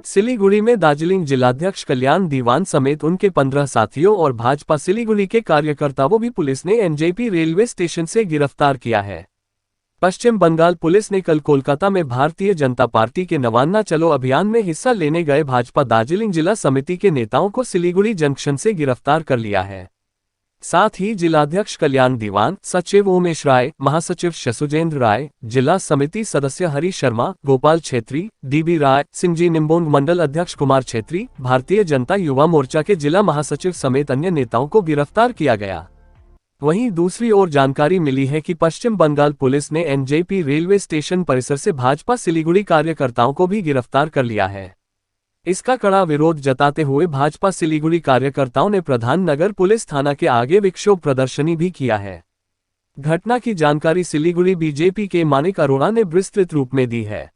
सिलीगुड़ी में दार्जिलिंग जिलाध्यक्ष कल्याण दीवान समेत उनके 15 साथियों और भाजपा सिलीगुड़ी के कार्यकर्ताओं भी पुलिस ने एनजेपी रेलवे स्टेशन से गिरफ्तार किया है। पश्चिम बंगाल पुलिस ने कल कोलकाता में भारतीय जनता पार्टी के नवान्ना चलो अभियान में हिस्सा लेने गए भाजपा दार्जिलिंग जिला समिति के नेताओं को सिलीगुड़ी जंक्शन से गिरफ्तार कर लिया है। साथ ही जिलाध्यक्ष कल्याण दीवान, सचिव उमेश राय, महासचिव शशुजेंद्र राय, जिला समिति सदस्य हरी शर्मा, गोपाल छेत्री, डीबी राय, सिंहजी निम्बोंग, मंडल अध्यक्ष कुमार छेत्री, भारतीय जनता युवा मोर्चा के जिला महासचिव समेत अन्य नेताओं को गिरफ्तार किया गया। वहीं दूसरी ओर जानकारी मिली है कि पश्चिम बंगाल पुलिस ने एनजेपी रेलवे स्टेशन परिसर से भाजपा सिलीगुड़ी कार्यकर्ताओं को भी गिरफ्तार कर लिया है। इसका कड़ा विरोध जताते हुए भाजपा सिलीगुड़ी कार्यकर्ताओं ने प्रधान नगर पुलिस थाना के आगे विक्षोभ प्रदर्शनी भी किया है। घटना की जानकारी सिलीगुड़ी बीजेपी के मानिक अरोड़ा ने विस्तृत रूप में दी है।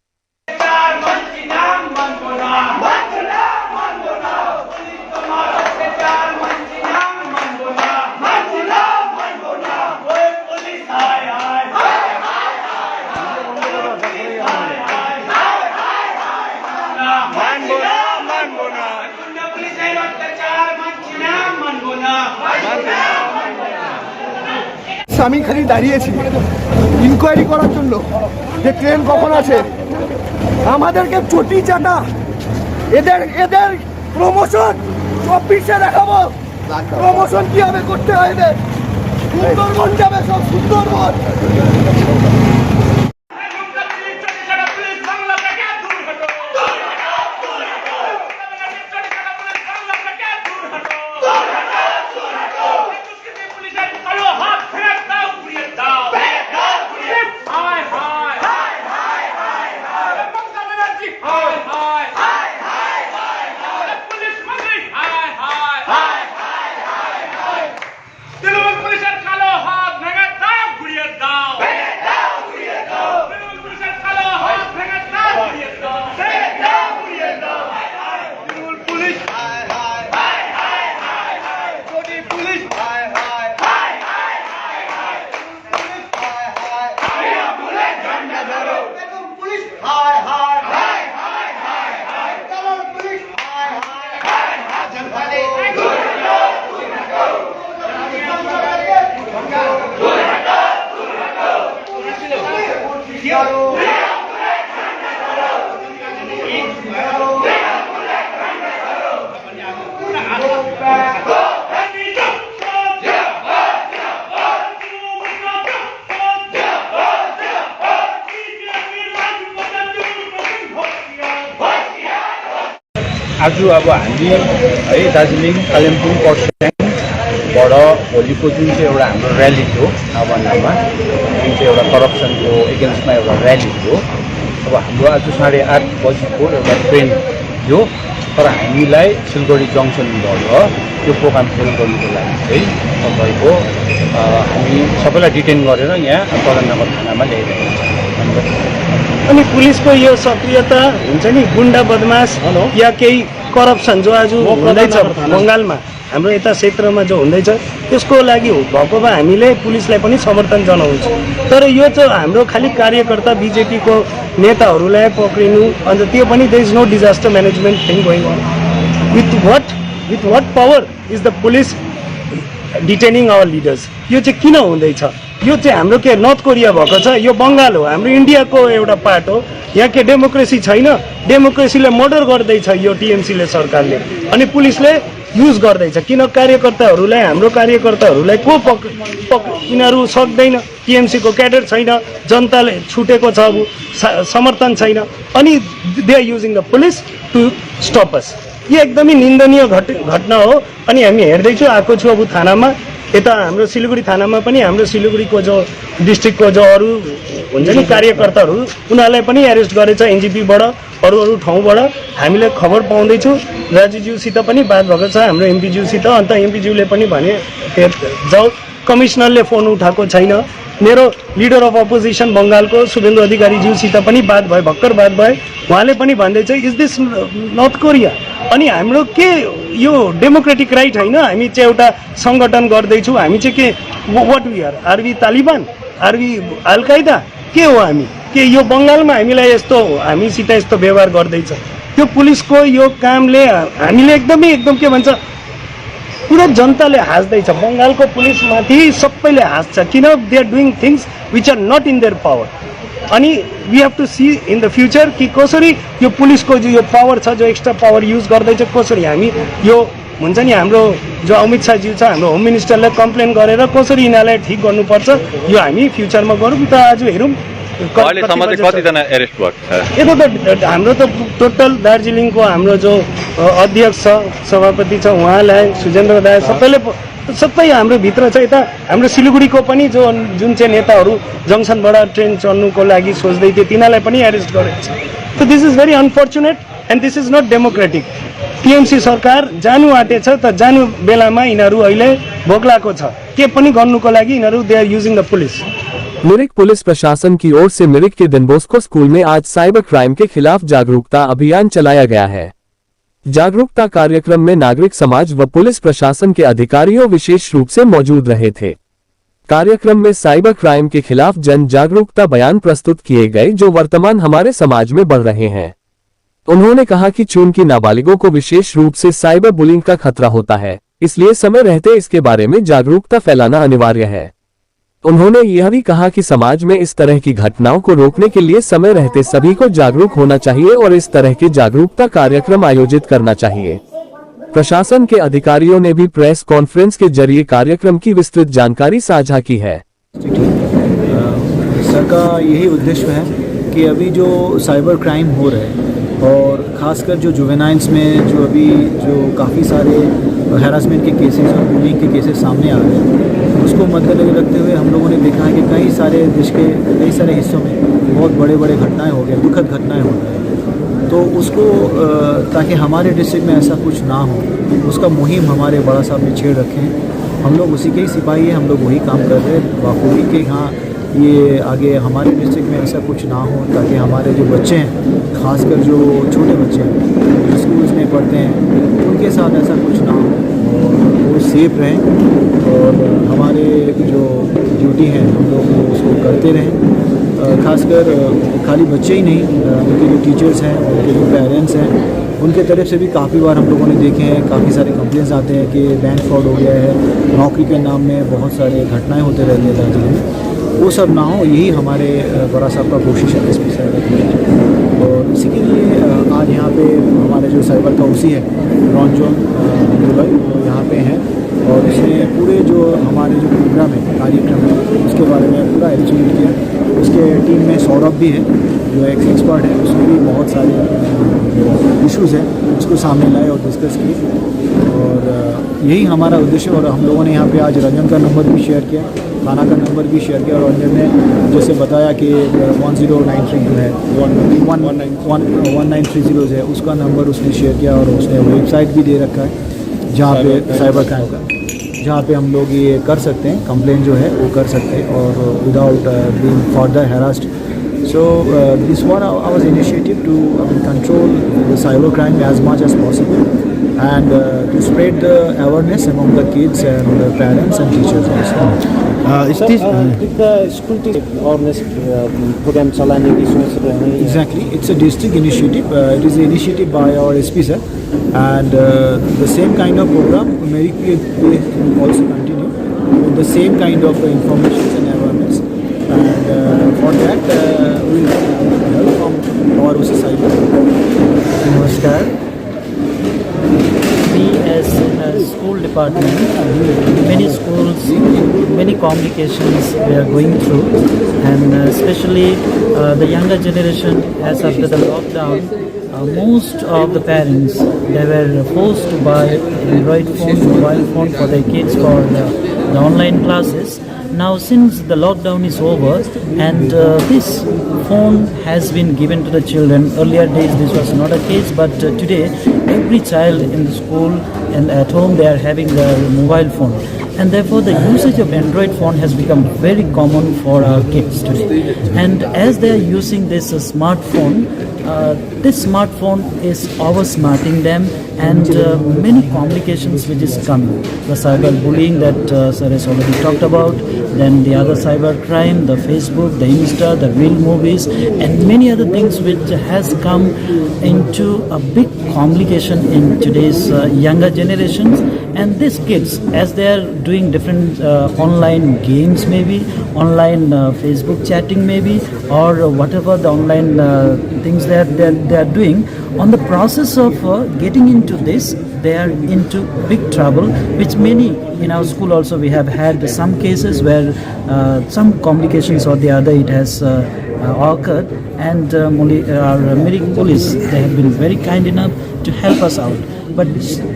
আমি খালি দাঁড়িয়েছি ইনকোয়ারি করার জন্য যে ট্রেন কখন আছে। আমাদেরকে চটি চাটা এদের প্রমোশন অফিসে দেখাবো। প্রমোশন কিভাবে করতে হয় এদের। সুন্দরবন যাবে সব সুন্দরবন। आज अब हामी है दार्जिलिङ कालिम्पोङ खरसाङबाट भोलिको जुन चाहिँ एउटा हाम्रो र्याली थियो नवान्नमा, जुन चाहिँ एउटा करप्सनको एगेन्स्टमा एउटा र्याली थियो। अब हाम्रो आज 8:30 बजीको एउटा ट्रेन थियो, तर हामीलाई सिलगढी जङ्सनबाट त्यो प्रोग्राम फेल गर्नुको लागि चाहिँ तपाईँको हामी सबैलाई डिटेन गरेर यहाँ प्रधाननगर थानामा ल्याइरहेको छ। अनि पुलिसको यो सक्रियता हुन्छ नि, गुन्डा बदमास या केही करप्सन जो आज हुँदैछ बङ्गालमा, हाम्रो यता क्षेत्रमा जो हुँदैछ त्यसको लागि भएको भए हामीले पुलिसलाई पनि समर्थन जनाउँछौँ। तर यो चाहिँ हाम्रो खालि कार्यकर्ता बिजेपीको नेताहरूलाई पक्रिनु, अन्त त्यो पनि there is no disaster management thing going on. With what power is the police detaining our leaders. यो चाहिँ किन हुँदैछ? यो चाहिँ हाम्रो के नर्थ कोरिया भएको छ? यो बङ्गाल हो, हाम्रो इन्डियाको एउटा पार्ट हो। यहाँ के डेमोक्रेसी छैन? डेमोक्रेसीले मर्डर गर्दैछ यो टिएमसीले सरकारले, अनि पुलिसले युज गर्दैछ। किन कार्यकर्ताहरूलाई, हाम्रो कार्यकर्ताहरूलाई को यिनीहरू सक्दैन? टिएमसीको क्याडर छैन, जनताले छुटेको छ, अब समर्थन छैन, अनि they are using the police to stop us. यो एकदमै निन्दनीय घटना हो। अनि हामी हेर्दैछु, आएको छु अब थानामा, यता हाम्रो सिलीगुडी थानामा पनि हाम्रो सिलीगुडीको जो डिस्ट्रिक्टको जो अरू हुन्छ नि कार्यकर्ताहरू, उनीहरूलाई पनि एरेस्ट गरेछ एनजिपीबाट, अरू ठाउँबाट हामीले खबर पाउँदैछु। राजुज्यूसित पनि बात भएको छ हाम्रो एमपीज्यूसित, अन्त एमपीज्यूले पनि भने जाऊ, कमिसनरले फोन उठाएको छैन। मेरो लिडर अफ अपोजिसन बङ्गालको शुभेन्दु अधिकारीज्यूसित पनि बात भयो, भर्खर बात भयो, उहाँले पनि भन्दैछ इज दिस नर्थ कोरिया? अनि हाम्रो के यो डेमोक्रेटिक राइट होइन? हामी चाहिँ एउटा सङ्गठन गर्दैछौँ, हामी चाहिँ के what we are we Taliban? Are we al-Qaeda के हो हामी के यो बङ्गालमा हामीलाई यस्तो हामीसित यस्तो व्यवहार गर्दैछ त्यो पुलिसको यो कामले हामीले एकदम के भन्छ पुरा जनताले हाँस्दैछ बङ्गालको पुलिसमाथि सबैले हाँस्छ किन they are doing things which are not in their power अनि we have to see in the future कि कसरी यो पुलिसको जो यो पावर छ जो एक्स्ट्रा पावर युज गर्दैछ कसरी हामी यो हुन्छ नि हाम्रो जो अमित शाहज्यू छ हाम्रो होम मिनिस्टरले कम्प्लेन गरेर कसरी यिनीहरूलाई ठिक गर्नुपर्छ यो हामी फ्युचरमा गरौँ त आज हेरौँ अहिलेसम्म चाहिँ कतिजना एरेस्ट भएको छ यता त हाम्रो त टोटल दार्जिलिङको हाम्रो जो अध्यक्ष छ सभापति छ उहाँलाई सुजेन्द्र दाय सबै हाम्रो भित्र छ यता हाम्रो सिलगढीको पनि जुन चाहिँ नेताहरू जङ्सनबाट ट्रेन चढ्नुको लागि सोच्दै थिए तिनीहरूलाई पनि एरेस्ट गरेको छ so this is very unfortunate and this is not democratic TMC सरकार जानु आँटेछ त जानु बेलामा यिनीहरू अहिले भोग्लाको छ के पनि गर्नुको लागि यिनीहरू they are using the police. Mirik police प्रशासन की ओर से मिरिक के डॉन बॉस्को स्कूल में आज साइबर क्राइम के खिलाफ जागरूकता अभियान चलाया गया है। जागरूकता कार्यक्रम में नागरिक समाज व पुलिस प्रशासन के अधिकारियों विशेष रूप से मौजूद रहे थे। कार्यक्रम में साइबर क्राइम के खिलाफ जन जागरूकता बयान प्रस्तुत किए गए जो वर्तमान हमारे समाज में बढ़ रहे हैं। उन्होंने कहा कि चूंकि नाबालिगों को विशेष रूप से साइबर बुलिंग का खतरा होता है इसलिए समय रहते इसके बारे में जागरूकता फैलाना अनिवार्य है। उन्होंने यह भी कहा कि समाज में इस तरह की घटनाओं को रोकने के लिए समय रहते सभी को जागरूक होना चाहिए और इस तरह के जागरूकता कार्यक्रम आयोजित करना चाहिए। प्रशासन के अधिकारियों ने भी प्रेस कॉन्फ्रेंस के जरिए कार्यक्रम की विस्तृत जानकारी साझा की है। सर का यही उद्देश्य है कि अभी जो साइबर क्राइम हो रहे हैं और ख़ासकर जो जुवेनाइल्स में जो काफ़ी सारे हैरासमेंट के केसेस और बुलिंग के केसेस सामने आ रहे हैं उसको मद्देनजर रखते हुए हम लोगों ने देखा है कि कई सारे देश के कई सारे हिस्सों में बहुत बड़े घटनाएं हो गए, दुखद घटनाएं हो गई। तो उसको ताकि हमारे डिस्ट्रिक्ट में ऐसा कुछ ना हो उसका मुहिम हमारे बड़ा साहब ने छेड़ रखे हैं। हम लोग उसी के ही सिपाही हैं, हम लोग वही काम कर रहे हैं बाखूबी कि हाँ ये आगे हमारे डिस्ट्रिक्ट में ऐसा कुछ ना हो ताकि हमारे जो बच्चे हैं खासकर जो छोटे बच्चे हैं जो स्कूल्स में पढ़ते हैं उनके साथ ऐसा कुछ ना हो और वो सेफ रहें और हमारे जो ड्यूटी है हम लोग उसको करते रहें। खासकर खाली बच्चे ही नहीं उनके जो टीचर्स हैं उनके जो पेरेंट्स हैं उनके तरफ से भी काफ़ी बार हम लोगों ने देखे हैं काफ़ी सारे कंप्लेंट्स आते हैं कि बैंक फ्रॉड हो गया है, नौकरी के नाम में बहुत सारे घटनाएं होते रहते हैं दार्जिलिंग में, वो सब ना हो यही हमारे बड़ा साहब का कोशिश है एसपी साहब। और इसी के लिए आज यहाँ पे हमारे जो साइबर काउंसी है रॉन्जोन दुबई वो यहाँ पे हैं और इसने पूरे जो हमारे जो प्रोग्राम है कार्यक्रम है उसके बारे में पूरा एक्सप्लेन किया। उसके टीम में सौरभ भी है जो एक एक्सपर्ट है, उसने भी बहुत सारे इश्यूज़ हैं उसको सामने लाए और डिस्कस किए और यही हमारा उद्देश्य। और हम लोगों ने यहाँ पे आज रंजन का नंबर भी शेयर किया, थाना का नंबर भी शेयर किया और रंजन ने जैसे बताया कि 1093 जो है 1930 है उसका नंबर उसने शेयर किया और उसने वेबसाइट भी दे रखा है जहाँ पे साइबर क्राइम का जहाँ पे हम लोग ये कर सकते हैं कंप्लेन जो है वो कर सकते हैं और without being further harassed. So this was our initiative to control the cyber crime as much as possible and to spread the awareness among the kids and the parents and teachers also. School awareness programme चलाने की सोच रहे हैं? Exactly, it's a district initiative. It is an initiative by our SP sir, and the same kind of program may also continue with the same kind of information and awareness. And for that we will help from our OC Cyber. Namaskar. We as a school department, many schools, many complications we are going through, and especially the younger generation as after the lockdown, most of the parents, they were forced to buy Android phone, mobile phone for their kids for the online classes. Now since the lockdown is over and this phone has been given to the children, earlier days this was not a case, but today every child in the school and at home they are having their mobile phone, and therefore the usage of Android phone has become very common for our kids today. And as they are using this smartphone, this smartphone is oversmarting them, and many complications which is coming. The cyberbullying that sir has already talked about, then the other cybercrime, the Facebook, the Insta, the real movies, and many other things which has come into a big complication in today's younger generations. And these kids, as they are doing different online games, maybe online Facebook chatting, maybe, or whatever the online things that they are doing, on the process of getting into this, they are into big trouble, which many in our school also we have had some cases where some complications or the other it has occurred, and our Mirik police, they have been very kind enough to help us out. But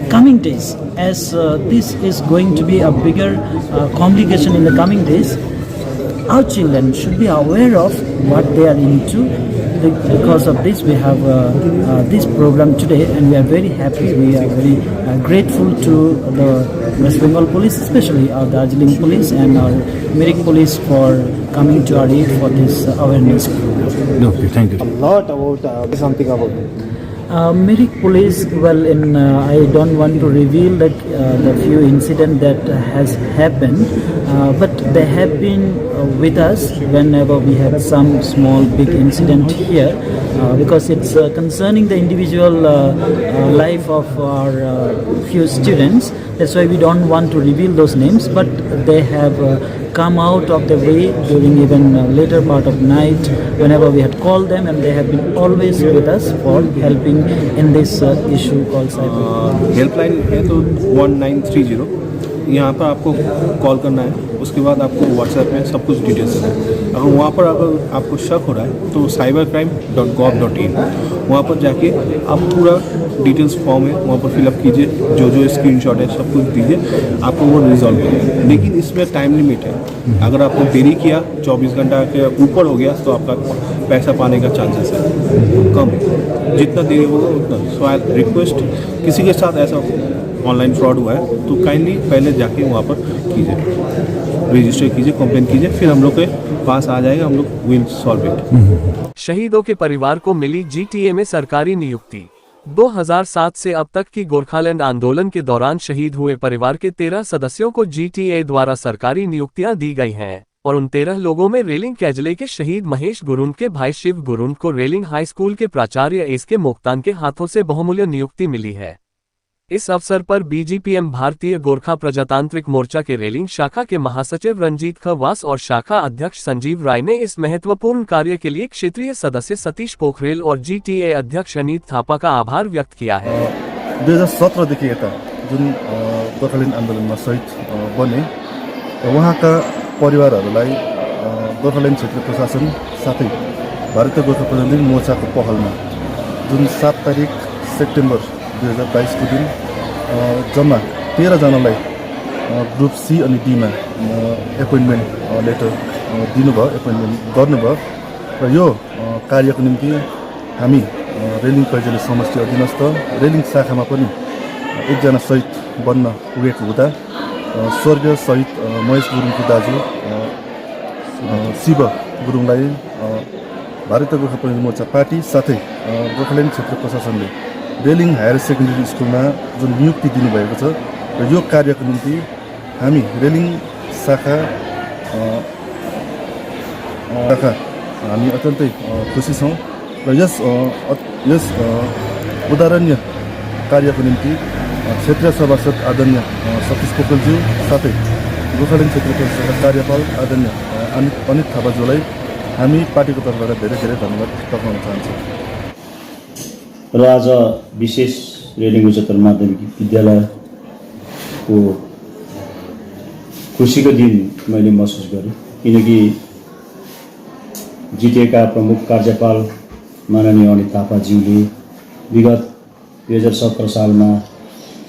coming days, as this is going to be a bigger complication in the coming days, our children should be aware of what they are into. Because of this, we have this program today, and we are very happy. We are very grateful to the West Bengal Police, especially our Darjeeling Police and our Mirik Police, for coming to our aid for this awareness program. Okay, thank you. A lot about something about it. Mirik Police, well, I don't want to reveal the few incident that has happened, but they have been with us whenever we have some small big incident here, because it's concerning the individual life of our few students. That's why we don't want to reveal those names, but they have come out of the way during even later part of night whenever we had called them, and they have been always with us for helping in this issue called cyber. Helpline है तो 1930, यहाँ पर आपको call करना है, उसके बाद आपको WhatsApp में सब कुछ डिटेल्स देना है। अगर वहाँ पर अगर आपको शक हो रहा है तो cybercrime.gov.in, वहाँ पर जाके आप पूरा डिटेल्स फॉर्म है वहाँ पर फिलअप कीजिए, जो स्क्रीनशॉट है सब कुछ दीजिए, आपको वो रिजॉल्व करेंगे। लेकिन इसमें टाइम लिमिट है, अगर आपने देरी किया 24 घंटा के ऊपर हो गया तो आपका पैसा पाने का चांसेस है कम है, जितना देरी होगा उतना। सो आई रिक्वेस्ट, किसी के साथ ऐसा ऑनलाइन फ्रॉड हुआ है तो काइंडली पहले जाके वहाँ पर कीजिए, रजिस्टर कीजिए, कंप्लेन कीजिए, फिर हम लोग के पास आ जाएगा, हम लोग विल सॉल्व इट। शहीदों के परिवार को मिली GTA में सरकारी नियुक्ति। 2007 से अब तक की गोरखालैंड आंदोलन के दौरान शहीद हुए परिवार के 13 सदस्यों को GTA द्वारा सरकारी नियुक्तियां दी गई हैं, और उन 13 लोगों में रेलिंग कैजले के शहीद महेश गुरुंड के भाई शिव गुरुंड को रेलिंग हाई स्कूल के प्राचार्य एसके मोक्तान के हाथों से बहुमूल्य नियुक्ति मिली है। इस अवसर पर BGPM भारतीय गोरखा प्रजातांत्रिक मोर्चा के रेलिंग शाखा के महासचिव रंजीत खवास और शाखा अध्यक्ष संजीव राय ने इस महत्वपूर्ण कार्य के लिए क्षेत्रीय सदस्य सतीश पोखरेल और GTA अध्यक्ष अनित थापा का आभार व्यक्त किया है। 2017 यता जुन गोर्खाल्यान्ड आन्दोलनमा शहीद बने उहाँका परिवारहरूलाई गोर्खाल्यान्ड क्षेत्र प्रशासन साथै भारतीय गोर्खा प्रजातान्त्रिक मोर्चाको पहलमा जुन 7 तारिक सेप्टेम्बर 2022 को दिन जम्मा 13 जनालाई ग्रुप C अनि D मा एपोइन्टमेन्ट लेटर दिनुभयो, एपोइन्टमेन्ट गर्नुभयो र यो कार्यको निम्ति हामी रेलिङ कैजले समष्टि अधीनस्थ रेलिङ शाखामा पनि एकजना शहीद बन्न पुगेको हुँदा स्वर्गीय शहीद महेश गुरुङको दाजु शिव गुरुङलाई भारतीय गोर्खा प्रजातान्त्रिक मोर्चा पार्टी साथै गोर्खाल्यान्ड क्षेत्र प्रशासनले रेलिङ हायर सेकेन्डरी स्कुलमा जुन नियुक्ति दिनुभएको छ र यो कार्यको निम्ति हामी रेलिङ शाखा हामी अत्यन्तै खुसी छौँ र यस उदाहरणीय कार्यको निम्ति क्षेत्रीय सभासद आदरणीय सतीश पोखरेलज्यू साथै गोर्खाल्यान्ड क्षेत्र प्रशासनका कार्यपाल आदरणीय अनित थापाज्यूलाई हामी पार्टीको तर्फबाट धेरै धेरै धन्यवाद टक्राउन चाहन्छौँ। र आज विशेष रेलिङ उच्चतर माध्यमिक विद्यालयको खुसीको दिन मैले महसुस गरेँ, किनकि जिटिएका प्रमुख कार्यपाल माननीय अनित थापाज्यूले विगत 2017 सालमा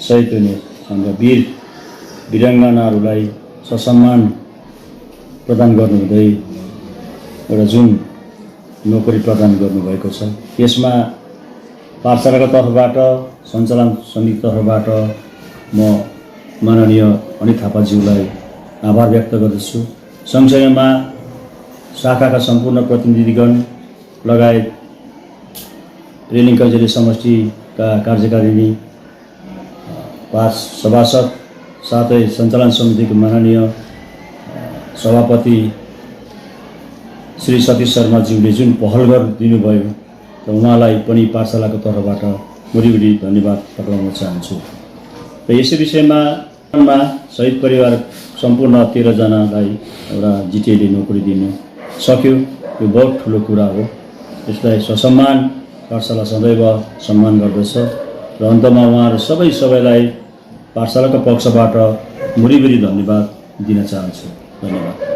शहीद हुने हाम्रा वीर वीराङ्गनाहरूलाई ससम्मान प्रदान गर्नुहुँदै एउटा जुन नोकरी प्रदान गर्नुभएको छ, यसमा पाठशालाको तर्फबाट सञ्चालन समितिको तर्फबाट म माननीय अनित थापाज्यूलाई आभार व्यक्त गर्दछु। सँगसँगैमा शाखाका सम्पूर्ण प्रतिनिधिगण लगायत रेलिङ कैँचरी समष्टिका कार्यकारिणी सभासद साथै सञ्चालन समितिको माननीय सभापति श्री सतीश शर्माज्यूले जुन पहल गरिदिनुभयो र उहाँलाई पनि पाठशालाको तर्फबाट बढी धन्यवाद पठाउन चाहन्छु। र यसै विषयमा शहीद परिवार सम्पूर्ण 13 जनालाई एउटा जिटिएले नोकरी दिन सक्यो, यो बहुत ठुलो कुरा हो। यसलाई ससम्मान पाठशाला सदैव सम्मान गर्दछ र अन्तमा उहाँहरू सबैलाई पाठशालाको पक्षबाट बढी धन्यवाद दिन चाहन्छु। धन्यवाद।